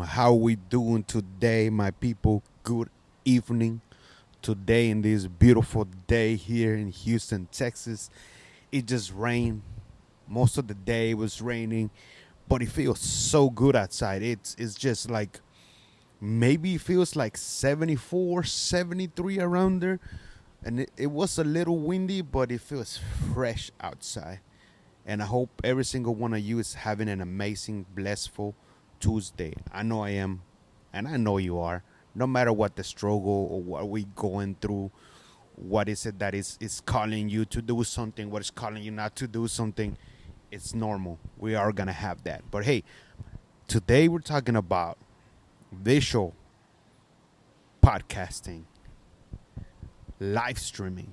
How we doing today, my people? Good evening. Today in this beautiful day here in Houston, Texas. It just rained. Most of the day it was raining, but it feels so good outside. It's just like maybe it feels like 74, 73 around there. And it was a little windy, but it feels fresh outside. And I hope every single one of you is having an amazing, blissful Tuesday. I know I am, and I know you are. No matter what the struggle or what we going through, what is it that is calling you to do something, what is calling you not to do something, it's normal. We are gonna have that. But hey, today we're talking about visual podcasting, live streaming,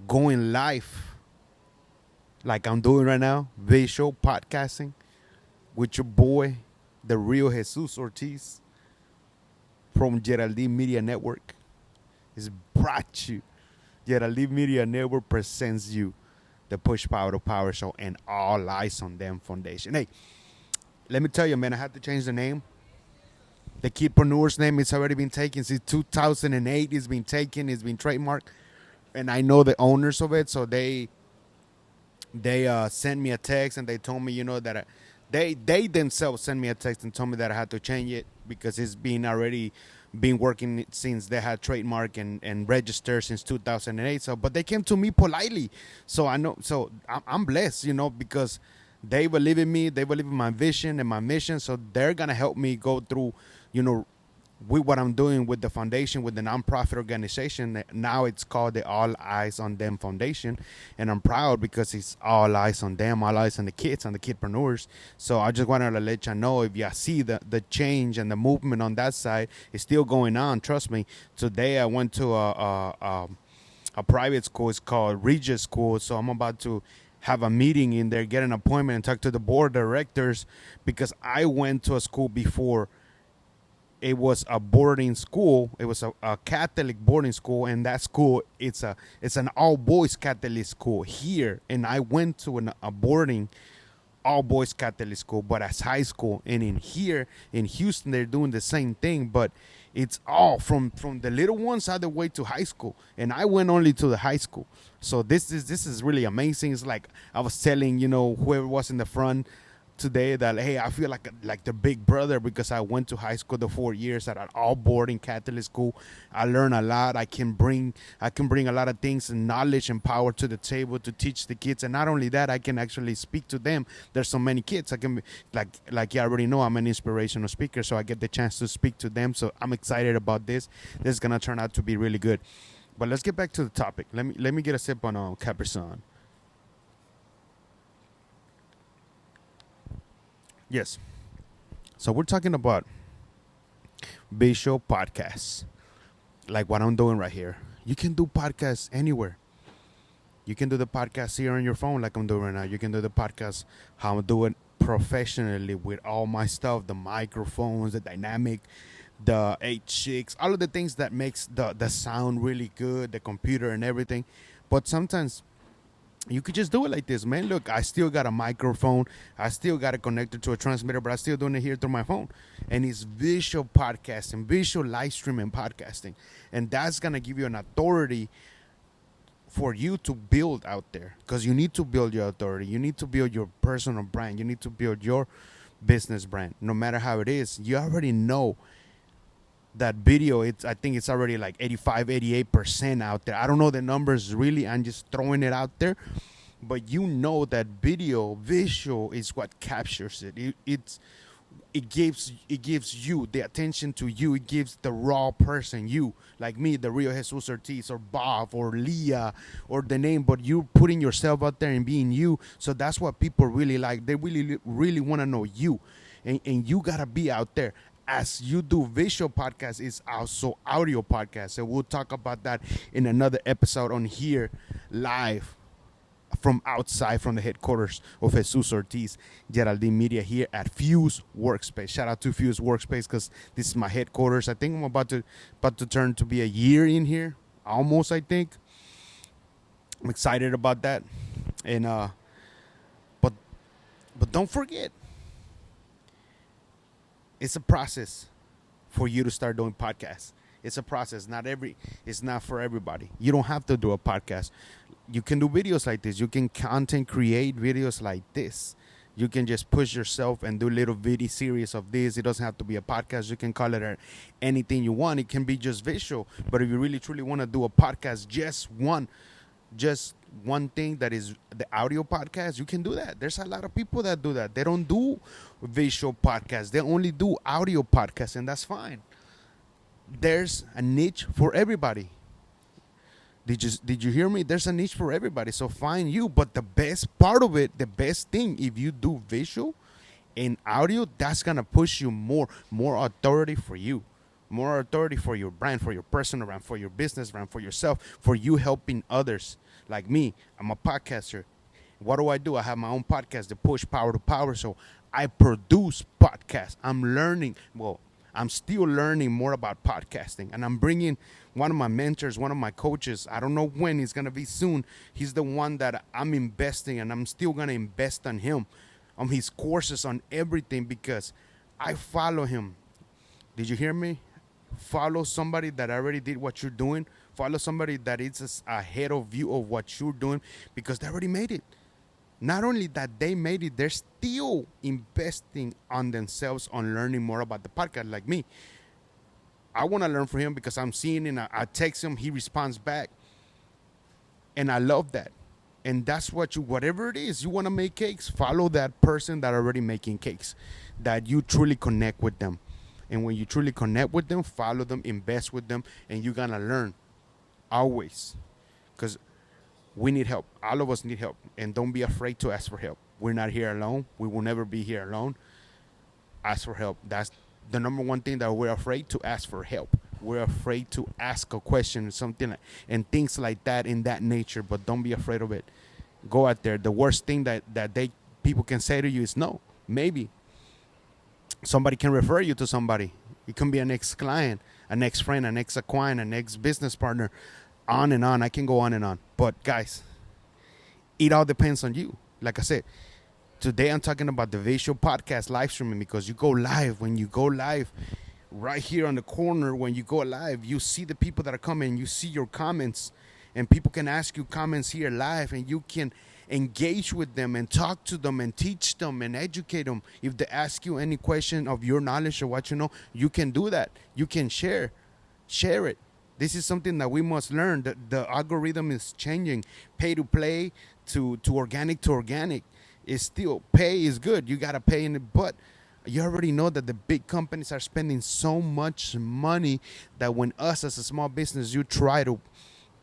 going live like I'm doing right now, visual podcasting with your boy, the real Jesus Ortiz from Geraldine Media Network. Is brought you. Geraldine Media Network presents you the Push Power to Power Show and All Eyes on Them Foundation. Hey, let me tell you, man, I had to change the name. The Kidpreneur's name has already been taken since 2008. It's been taken. It's been trademarked, and I know the owners of it, so they sent me a text and they told me, that they themselves sent me a text and told me that I had to change it because it's been already been working since they had trademark and registered since 2008. So, but they came to me politely, so I know. So I'm blessed, because they believe in me. They believe in my vision and my mission. So they're gonna help me go through, with what I'm doing with the foundation, with the nonprofit organization. Now it's called the All Eyes on Them Foundation. And I'm proud because it's all eyes on them, all eyes on the kids, on the kidpreneurs. So I just wanted to let you know, if you see the change and the movement on that side is still going on. Trust me. Today I went to a private school. It's called Regis School. So I'm about to have a meeting in there, get an appointment, and talk to the board directors because I went to a school before. It was a boarding school. It was a Catholic boarding school, and that school it's an all boys Catholic school here. And I went to a boarding all boys Catholic school, but as high school. And in here in Houston, they're doing the same thing, but it's all from the little ones all the way to high school. And I went only to the high school, so this is really amazing. It's like I was telling whoever was in the front today that, hey, I feel like the big brother because I went to high school the 4 years at an all boarding Catholic school. I learned a lot. I can bring a lot of things and knowledge and power to the table to teach the kids. And not only that, I can actually speak to them. There's so many kids. I can be, like you already know, I'm an inspirational speaker, so I get the chance to speak to them. So I'm excited about this. This is gonna turn out to be really good. But let's get back to the topic. Let me get a sip on Capri Sun. Yes. So we're talking about visual podcasts, like what I'm doing right here. You can do podcasts anywhere. You can do the podcast here on your phone, like I'm doing right now. You can do the podcast how I'm doing professionally with all my stuff, the microphones, the dynamic, the H6, all of the things that makes the sound really good, the computer and everything. But sometimes you could just do it like this, man. Look, I still got a microphone. I still got it connected to a transmitter, but I'm still doing it here through my phone. And it's visual podcasting, visual live streaming podcasting. And that's going to give you an authority for you to build out there, because you need to build your authority. You need to build your personal brand. You need to build your business brand, no matter how it is. You already know that video, I think it's already like 85-88% out there. I don't know the numbers really. I'm just throwing it out there, but that visual is what captures it. It gives you the attention to you. It gives the raw person, you, like me, the real Jesus Ortiz, or Bob, or Leah, or the name, but you putting yourself out there and being you. So that's what people really like. They really want to know you, and you gotta be out there. As you do visual podcasts, it's also audio podcasts. So we'll talk about that in another episode on here live from outside, from the headquarters of Jesus Ortiz, Geraldine Media, here at Fuse Workspace. Shout out to Fuse Workspace because this is my headquarters. I think I'm about to turn to be a year in here, almost. I think I'm excited about that, and but don't forget, it's a process for you to start doing podcasts. It's a process. It's not for everybody. You don't have to do a podcast. You can do videos like this. You can content create videos like this. You can just push yourself and do little video series of this. It doesn't have to be a podcast. You can call it anything you want. It can be just visual. But if you really truly want to do a podcast, just one thing that is the audio podcast, you can do that. There's a lot of people that do that. They don't do visual podcasts. They only do audio podcasts, and that's fine. There's a niche for everybody. Did you hear me? There's a niche for everybody. So find you. But the best part of it, the best thing, if you do visual and audio, that's gonna push you more authority for you, more authority for your brand, for your personal brand, for your business brand, for yourself, for you helping others. Like me, I'm a podcaster. What do? I have my own podcast, the Push Power to Power. So I produce podcasts. I'm learning. Well, I'm still learning more about podcasting, and I'm bringing one of my mentors, one of my coaches. I don't know when, he's gonna be soon. He's the one that I'm investing, and I'm still gonna invest on him, on his courses, on everything, because I follow him. Did you hear me? Follow somebody that already did what you're doing. Follow somebody that is ahead of you of what you're doing, because they already made it. Not only that they made it, they're still investing on themselves, on learning more about the podcast. Like me, I want to learn from him because I'm seeing and I text him, he responds back, and I love that. And that's whatever it is, you want to make cakes, follow that person that already making cakes, that you truly connect with them. And when you truly connect with them, follow them, invest with them, and you're gonna learn always, because we need help. All of us need help, and don't be afraid to ask for help. We're not here alone. We will never be here alone. Ask for help. That's the number one thing that we're afraid to ask for help. We're afraid to ask a question or something and things like that in that nature. But don't be afraid of it. Go out there. The worst thing that people can say to you is no. Maybe somebody can refer you to somebody. It can be an ex-client, an ex-friend, an ex-acquaintance, an ex-business partner. On and on. I can go on and on. But guys, it all depends on you. Like I said, today I'm talking about the visual podcast live streaming, because you go live. When you go live, right here on the corner, when you go live, you see the people that are coming. You see your comments, and people can ask you comments here live, and you can engage with them and talk to them and teach them and educate them. If they ask you any question of your knowledge or what you know, you can do that. You can share it. This is something that we must learn. The algorithm is changing. Pay to play to organic is still, pay is good. You got to pay in it. But you already know that the big companies are spending so much money that when us as a small business, you try to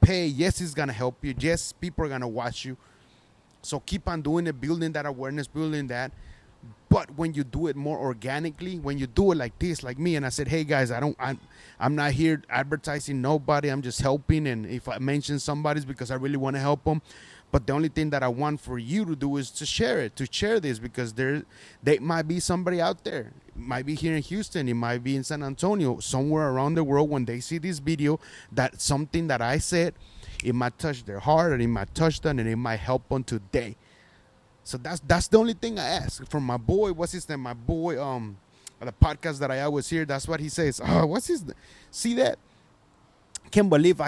pay, yes, it's going to help you. Yes, people are going to watch you. So keep on doing it, building that awareness, building that. But when you do it more organically, when you do it like this, like me, and I said, hey guys, I'm not here advertising nobody. I'm just helping. And if I mention somebody's because I really want to help them. But the only thing that I want for you to do is to share this, because there might be somebody out there. It might be here in Houston. It might be in San Antonio, somewhere around the world. When they see this video, that something that I said, it might touch their heart, and it might touch them, and it might help them today. So that's the only thing I ask from my boy. What's his name? My boy, the podcast that I always hear. That's what he says. Oh, what's his name? See that? Can't believe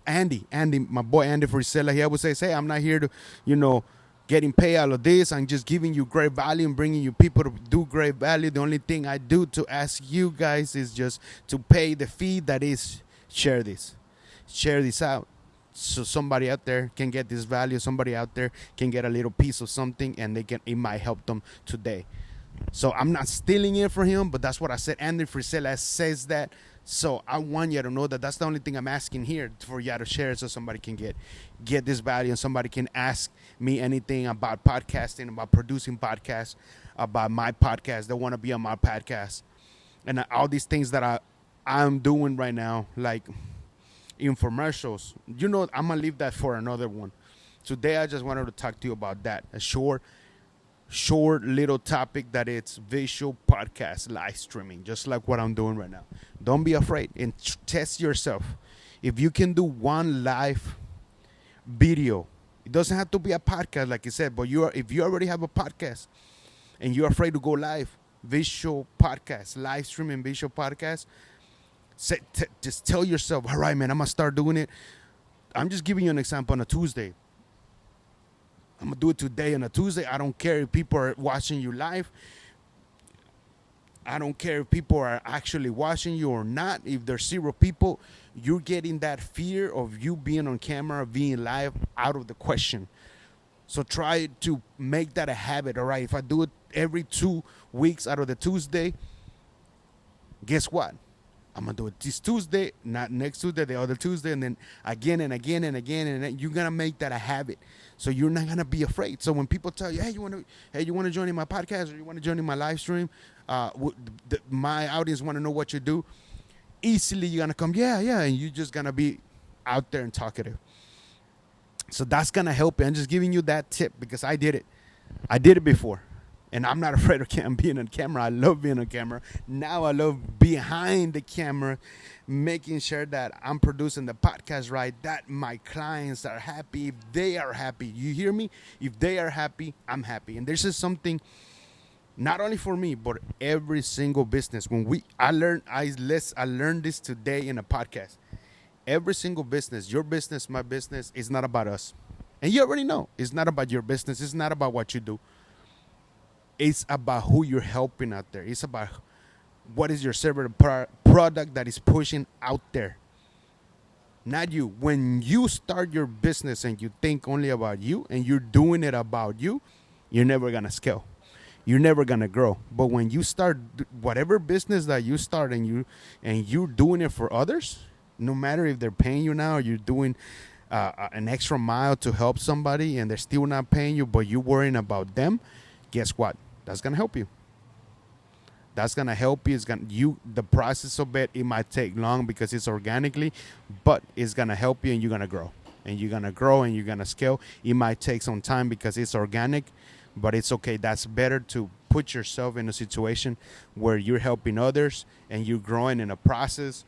Andy, my boy Andy Frisella. He always says, hey, I'm not here to, getting paid out of this. I'm just giving you great value and bringing you people to do great value. The only thing I do to ask you guys is just to pay the fee that is share this out. So somebody out there can get this value. Somebody out there can get a little piece of something, and it might help them today. So I'm not stealing it from him, but that's what I said. Andy Frisella says that. So I want you to know that that's the only thing I'm asking here, for you to share, so somebody can get this value, and somebody can ask me anything about podcasting, about producing podcasts, about my podcast. They want to be on my podcast, and all these things that I'm doing right now, like infomercials. I'm gonna leave that for another one. Today I just wanted to talk to you about that, a short little topic, that it's visual podcast live streaming, just like what I'm doing right now. Don't be afraid, and test yourself. If you can do one live video, it doesn't have to be a podcast like I said, but if you already have a podcast and you're afraid to go live, visual podcast, live streaming visual podcast, just tell yourself, all right, man, I'm going to start doing it. I'm just giving you an example on a Tuesday. I'm going to do it today on a Tuesday. I don't care if people are watching you live. I don't care if people are actually watching you or not. If there's 0 people, you're getting that fear of you being on camera, being live out of the question. So try to make that a habit, all right? If I do it every 2 weeks out of the Tuesday, guess what? I'm going to do it this Tuesday, not next Tuesday, the other Tuesday, and then again and again and again, and then you're going to make that a habit. So you're not going to be afraid. So when people tell you, hey, you want to join in my podcast, or you want to join in my live stream, my audience want to know what you do, easily you're going to come, yeah, and you're just going to be out there and talkative. So that's going to help you. I'm just giving you that tip because I did it. I did it before. And I'm not afraid of being on camera. I love being on camera. Now I love behind the camera, making sure that I'm producing the podcast right, that my clients are happy. If they are happy, you hear me? If they are happy, I'm happy. And this is something not only for me, but every single business. I learned this today in a podcast. Every single business, your business, my business, is not about us. And you already know. It's not about your business. It's not about what you do. It's about who you're helping out there. It's about what is your service product that is pushing out there. Not you. When you start your business and you think only about you and you're doing it about you, you're never going to scale. You're never going to grow. But when you start whatever business that you start and you're doing it for others, no matter if they're paying you now or you're doing an extra mile to help somebody and they're still not paying you, but you're worrying about them, guess what? That's going to help you. That's going to help you. The process of it might take long because it's organically, but it's going to help you and you're going to grow. And you're going to grow and you're going to scale. It might take some time because it's organic, but it's okay. That's better to put yourself in a situation where you're helping others and you're growing in a process.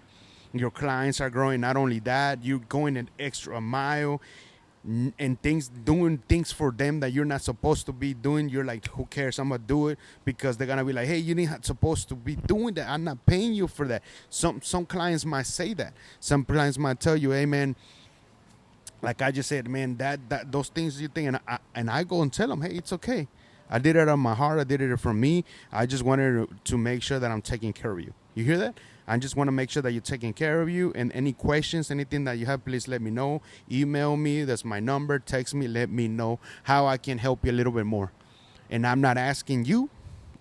Your clients are growing. Not only that, you're going an extra mile and doing things for them that you're not supposed to be doing. You're like, who cares? I'm gonna do it because they're gonna be like, hey, you're not supposed to be doing that. I'm not paying you for that. Some clients might say that. Some clients might tell you, hey, man, like I just said, man, that those things you think, and I go and tell them, hey, it's okay. I did it on my heart. I did it from me. I just wanted to make sure that I'm taking care of you. You hear that? I just want to make sure that you're taking care of you. And any questions, anything that you have, please let me know. Email me. That's my number. Text me. Let me know how I can help you a little bit more. And I'm not asking you,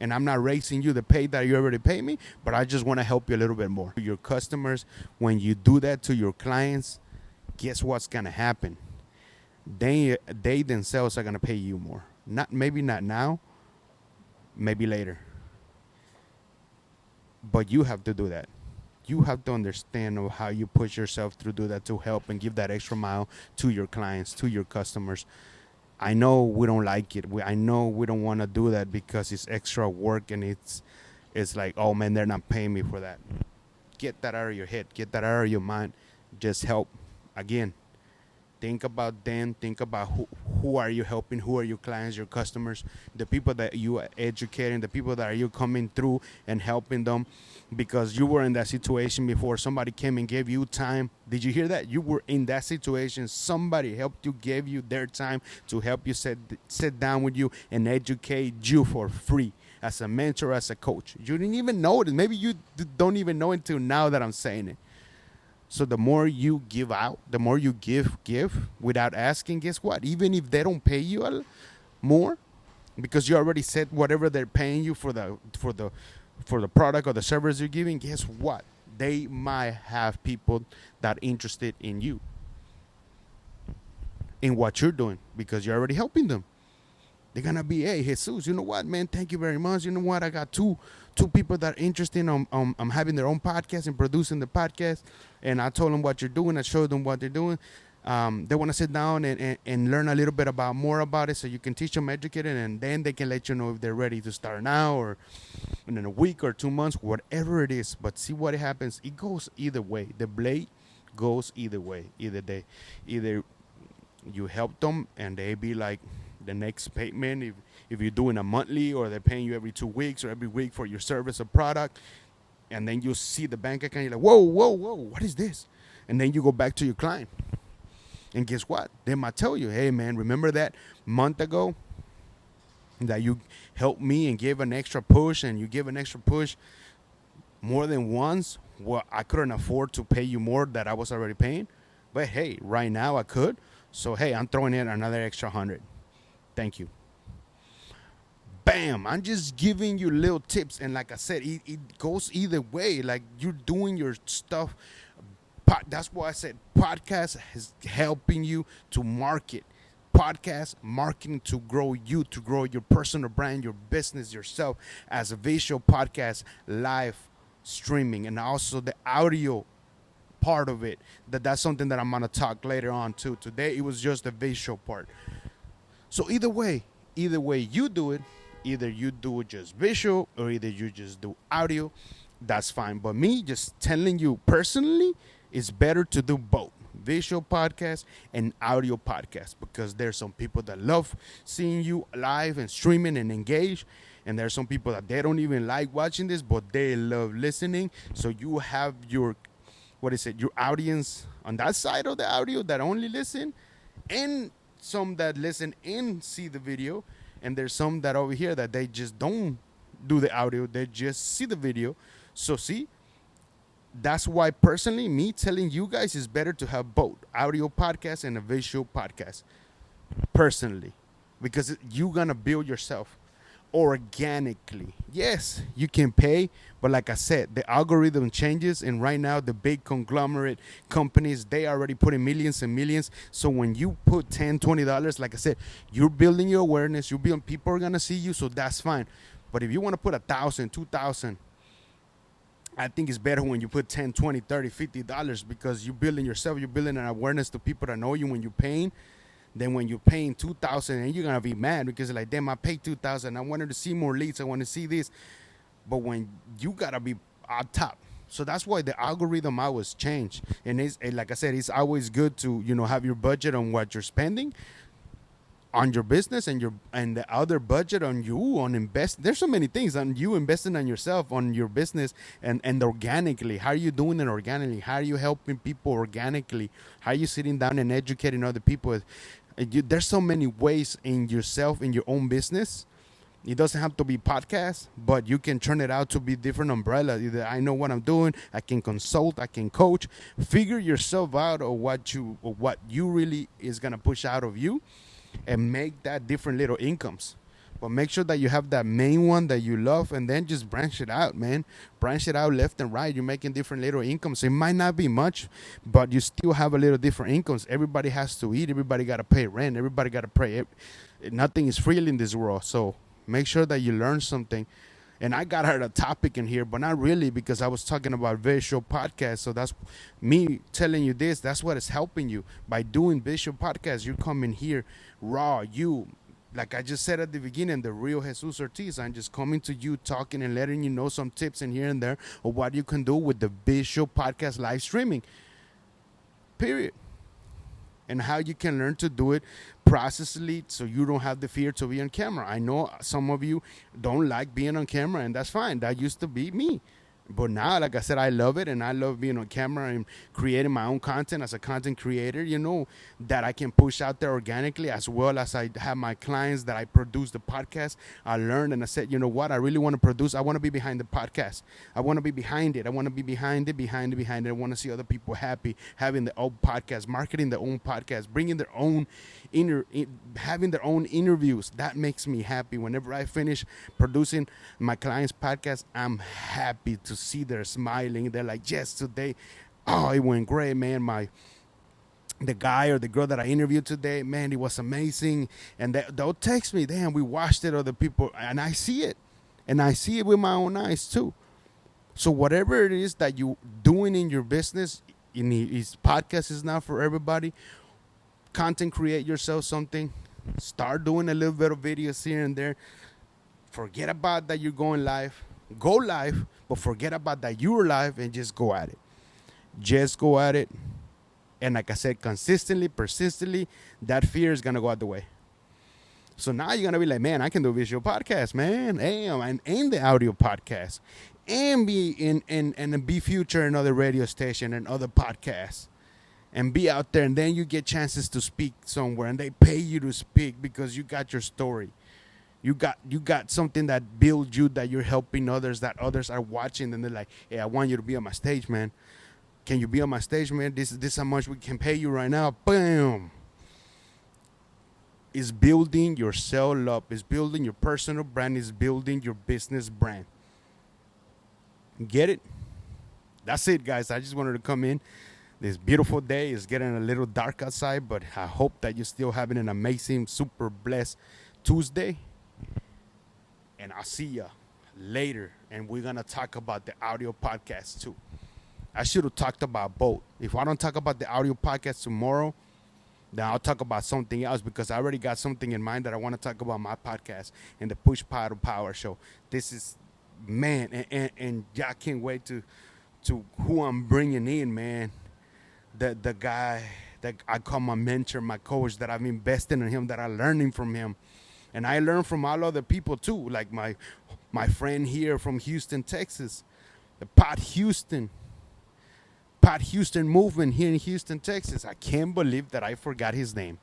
and I'm not raising you the pay that you already pay me, but I just want to help you a little bit more. Your customers, when you do that to your clients, guess what's going to happen? They themselves are going to pay you more. Maybe not now, maybe later. But you have to do that. You have to understand how you push yourself through, do that to help and give that extra mile to your clients, to your customers. I know we don't like it. I know we don't want to do that because it's extra work and it's like, oh man, they're not paying me for that. Get that out of your head. Get that out of your mind. Just help. Again, think about them. Think about who are you helping? Who are your clients, your customers, the people that you are educating, the people that are you coming through and helping them, because you were in that situation before. Somebody came and gave you time. Did you hear that? You were in that situation. Somebody helped you, gave you their time to help you sit down with you and educate you for free as a mentor, as a coach. You didn't even know it. Maybe you don't even know until now that I'm saying it. So the more you give out, the more you give without asking, guess what? Even if they don't pay you more, because you already said whatever they're paying you for the product or the service you're giving, guess what? They might have people that are interested in you, in what you're doing, because you're already helping them. They're going to be, hey, Jesus, you know what, man? Thank you very much. You know what? I got two people that are interested in having their own podcast and producing the podcast. And I told them what you're doing. I showed them what they're doing. They want to sit down and learn a little bit more about it, so you can teach them, educate them, and then they can let you know if they're ready to start now or in a week or 2 months, whatever it is. But see what happens. It goes either way. The blade goes either way. Either you help them and they be like, the next payment, if you're doing a monthly or they're paying you every 2 weeks or every week for your service or product, and then you see the bank account, you're like, whoa, whoa, whoa, what is this? And then you go back to your client. And guess what? They might tell you, hey, man, remember that month ago that you helped me and gave an extra push, and you give an extra push more than once? Well, I couldn't afford to pay you more that I was already paying. But, hey, right now I could. So, hey, I'm throwing in another extra 100. Thank you. Bam, I'm just giving you little tips. And like I said, it goes either way. Like, you're doing your stuff. That's why I said podcast is helping you to market. Podcast marketing to grow you, to grow your personal brand, your business, yourself as a visual podcast, live streaming, and also the audio part of it. That's something that I'm going to talk later on too. Today, it was just the visual part. So either way you do it, either you do it just visual or either you just do audio, that's fine. But me just telling you personally, it's better to do both visual podcast and audio podcast, because there's some people that love seeing you live and streaming and engage, and there's some people that they don't even like watching this, but they love listening. So you have your your audience on that side of the audio that only listen, and some that listen and see the video, and there's some that over here that they just don't do the audio, they just see the video. So see, that's why personally me telling you guys is better to have both audio podcast and a visual podcast personally, because you're gonna build yourself organically. Yes, you can pay, but like I said, the algorithm changes, and right now the big conglomerate companies, they already put in millions and millions. So when you put $10-20, like I said, you're building your awareness, you're building, people are gonna see you, so that's fine. But if you want to put $1,000, $2,000, I think it's better when you put $10, $20, $30, $50, because you're building yourself, you're building an awareness to people that know you when you're paying. Then when you're paying $2,000, and you're gonna be mad because like, damn, I paid $2,000. I wanted to see more leads. I want to see this, but when you gotta be on top. So that's why the algorithm always change. And it's, like I said, it's always good to have your budget on what you're spending on your business, and the other budget on you on invest. There's so many things on you investing on yourself, on your business, and organically. How are you doing it organically? How are you helping people organically? How are you sitting down and educating other people? There's so many ways in yourself, in your own business. It doesn't have to be podcast, but you can turn it out to be different umbrellas. Either I know what I'm doing, I can consult, I can coach. Figure yourself out, or what you really is gonna push out of you, and make that different little incomes. But make sure that you have that main one that you love, and then just branch it out, man. Branch it out left and right. You're making different little incomes. It might not be much, but you still have a little different incomes. Everybody has to eat. Everybody got to pay rent. Everybody got to pay. Nothing is free in this world. So make sure that you learn something. And I got her a topic in here, but not really, because I was talking about visual podcasts. So that's me telling you this. That's what is helping you. By doing visual podcasts, you come in here raw. You, like I just said at the beginning, the real Jesus Ortiz. I'm just coming to you, talking and letting you know some tips in here and there of what you can do with the visual podcast live streaming. Period. And how you can learn to do it processly, so you don't have the fear to be on camera. I know some of you don't like being on camera, and that's fine. That used to be me. But now, like I said, I love it, and I love being on camera and creating my own content as a content creator, that I can push out there organically, as well as I have my clients that I produce the podcast. I learned, and I said, you know what? I really want to produce. I want to be behind the podcast. I want to be behind it. I want to be behind it. I want to see other people happy, having their own podcast, marketing their own podcast, bringing their own having their own interviews. That makes me happy. Whenever I finish producing my client's podcast, I'm happy to see they're smiling. They're like, yes, today, oh, it went great, man. The guy or the girl that I interviewed today, man, it was amazing. And they'll text me, damn, we watched it, other people, and I see it. And I see it with my own eyes too. So whatever it is that you're doing in your business, his podcast is not for everybody. Content create yourself something. Start doing a little bit of videos here and there. Forget about that you're going live. Go live, but forget about that you're live, and just go at it. Just go at it. And like I said, consistently, persistently, that fear is going to go out the way. So now you're gonna be like, man, I can do visual podcast, man. Damn, and the audio podcast, and be and be future in other radio station and other podcasts, and be out there, and then you get chances to speak somewhere, and they pay you to speak because you got your story. You got something that builds you, that you're helping others, that others are watching, and they're like, hey, I want you to be on my stage, man. Can you be on my stage, man? This how much we can pay you right now. Boom. Is building yourself up, is building your personal brand, is building your business brand. Get it? That's it, guys. I just wanted to come in. This beautiful day is getting a little dark outside, but I hope that you're still having an amazing, super blessed Tuesday. And I'll see ya later. And we're going to talk about the audio podcast too. I should have talked about both. If I don't talk about the audio podcast tomorrow, then I'll talk about something else, because I already got something in mind that I want to talk about my podcast and the Push Paddle Power Show. This is, man, and I can't wait to who I'm bringing in, man. The guy that I call my mentor, my coach, that I've invested in him, that I'm learning from him. And I learn from all other people too, like my friend here from Houston, Texas, the Pat Houston movement here in Houston, Texas. I can't believe that I forgot his name.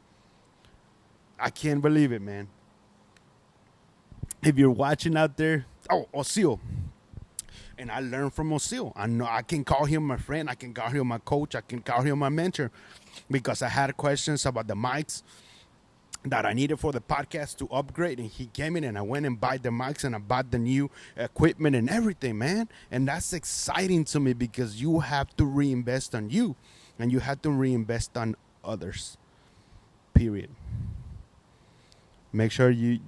I can't believe it, man. If you're watching out there, Osil. And I learned from Osil. I know I can call him my friend. I can call him my coach. I can call him my mentor, because I had questions about the mics that I needed for the podcast to upgrade, and he came in and I went and bought the mics, and I bought the new equipment and everything, man. And that's exciting to me, because you have to reinvest on you, and you have to reinvest on others. Period. Make sure you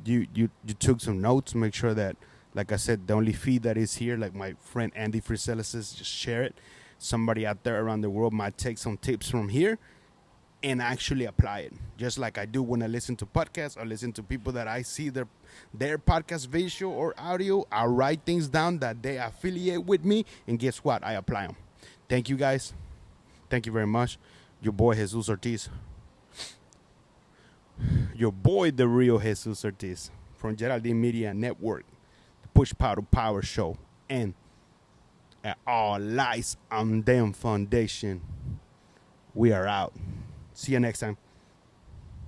took some notes. Make sure that, like I said, the only feed that is here, like my friend Andy Frisella says, just share it. Somebody out there around the world might take some tips from here and actually apply it, just like I do when I listen to podcasts or listen to people that I see their podcast visual or audio. I write things down that they affiliate with me, and guess what? I apply them. Thank you, guys. Thank you very much. Your boy Jesus Ortiz. Your boy, the real Jesus Ortiz, from Geraldine Media Network, the Push Paddle Power Show, and All Lies on Them Foundation. We are out. See you next time.